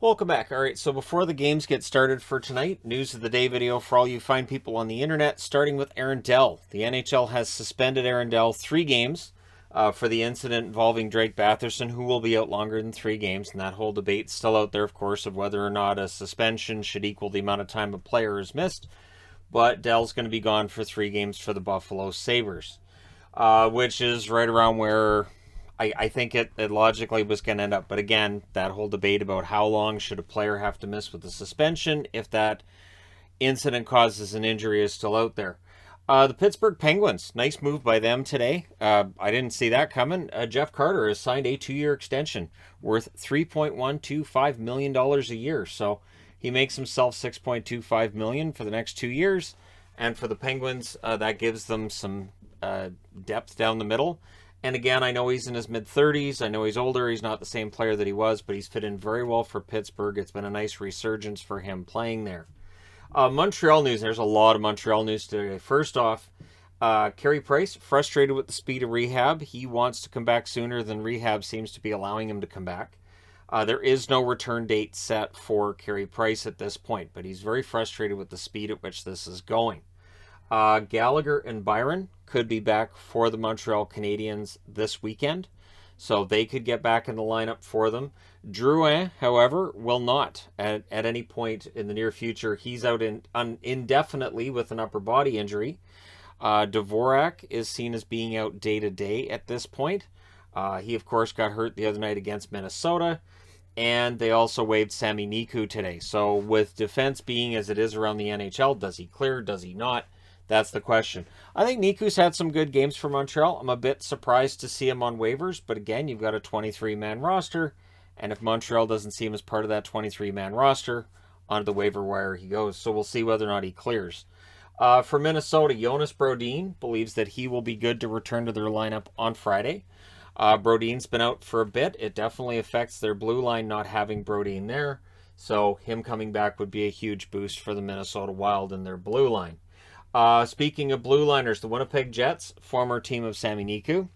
Welcome back. All right, so before the games get started for tonight, news of the day video for all you fine people on the internet, starting with Aaron Dell. The NHL has suspended Aaron Dell 3 games for the incident involving Drake Batherson, who will be out longer than 3 games, and that whole debate's still out there, of course, of whether or not a suspension should equal the amount of time a player is missed. But Dell's going to be gone for 3 games for the Buffalo Sabres, which is right around where I think it logically was going to end up. But again, that whole debate about how long should a player have to miss with a suspension if that incident causes an injury is still out there. The Pittsburgh Penguins, nice move by them today. I didn't see that coming. Jeff Carter has signed a 2-year extension worth $3.125 million a year. So he makes himself $6.25 million for the next 2 years. And for the Penguins, that gives them some depth down the middle. And again, I know he's in his mid-30s. I know he's older. He's not the same player that he was, but he's fit in very well for Pittsburgh. It's been a nice resurgence for him playing there. Montreal news. There's a lot of Montreal news today. First off, Carey Price, frustrated with the speed of rehab. He wants to come back sooner than rehab seems to be allowing him to come back. There is no return date set for Carey Price at this point, but he's very frustrated with the speed at which this is going. Gallagher and Byron could be back for the Montreal Canadiens this weekend, so they could get back in the lineup for them. Drouin, however, will not at any point in the near future. He's out indefinitely with an upper body injury. Dvorak is seen as being out day-to-day at this point. He, of course, got hurt the other night against Minnesota, and they also waived Sami Niku today. So with defense being as it is around the NHL, does he clear, does he not? That's the question. I think Niku's had some good games for Montreal. I'm a bit surprised to see him on waivers, but again, you've got a 23-man roster, and if Montreal doesn't see him as part of that 23-man roster, onto the waiver wire he goes. So we'll see whether or not he clears. For Minnesota, Jonas Brodin believes that he will be good to return to their lineup on Friday. Brodin's been out for a bit. It definitely affects their blue line not having Brodin there, so him coming back would be a huge boost for the Minnesota Wild and their blue line. Speaking of blue liners, the Winnipeg Jets, former team of Sami Niku,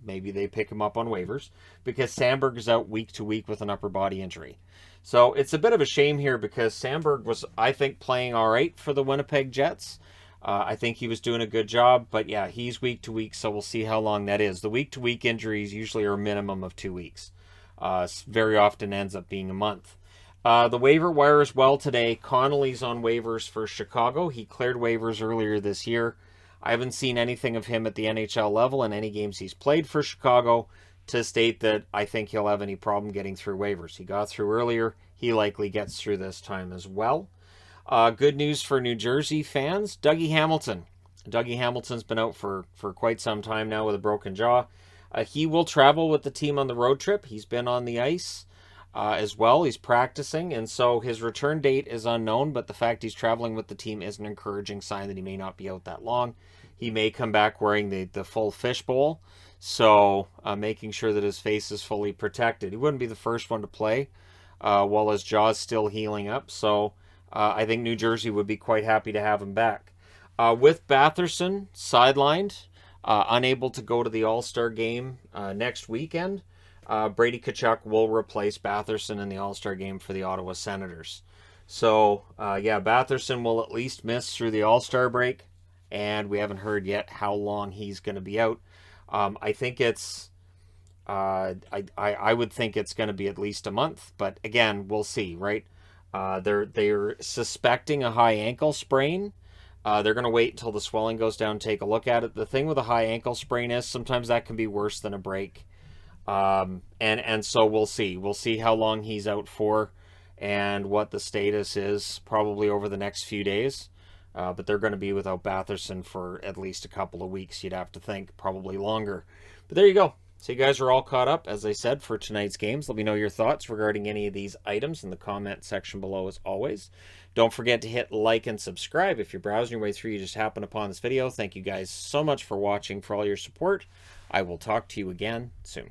maybe they pick him up on waivers, because Sandberg is out week to week with an upper body injury. So it's a bit of a shame here because Sandberg was, I think, playing all right for the Winnipeg Jets. I think he was doing a good job, but yeah, he's week to week, so we'll see how long that is. The week to week injuries usually are a minimum of 2 weeks. Very often ends up being a month. The waiver wire as well today. Connolly's on waivers for Chicago. He cleared waivers earlier this year. I haven't seen anything of him at the NHL level in any games he's played for Chicago to state that I think he'll have any problem getting through waivers. He got through earlier. He likely gets through this time as well. Good news for New Jersey fans. Dougie Hamilton. Dougie Hamilton's been out for quite some time now with a broken jaw. He will travel with the team on the road trip. He's been on the ice as well. He's practicing, and so his return date is unknown, but the fact he's traveling with the team is an encouraging sign that he may not be out that long. He may come back wearing the full fishbowl, so making sure that his face is fully protected. He wouldn't be the first one to play while his jaw's still healing up, so I think New Jersey would be quite happy to have him back. With Batherson sidelined, unable to go to the All-Star game next weekend, Brady Tkachuk will replace Batherson in the All-Star game for the Ottawa Senators. So, yeah, Batherson will at least miss through the All-Star break, and we haven't heard yet how long he's going to be out. I think it's, I would think it's going to be at least a month, but again, we'll see, right? They're suspecting a high ankle sprain. They're going to wait until the swelling goes down, take a look at it. The thing with a high ankle sprain is sometimes that can be worse than a break. And so we'll see. We'll see how long he's out for and what the status is probably over the next few days. But they're going to be without Batherson for at least a couple of weeks, you'd have to think, probably longer. But there you go. So you guys are all caught up, as I said, for tonight's games. Let me know your thoughts regarding any of these items in the comment section below, as always. Don't forget to hit like and subscribe. If you're browsing your way through, you just happened upon this video. Thank you guys so much for watching, for all your support. I will talk to you again soon.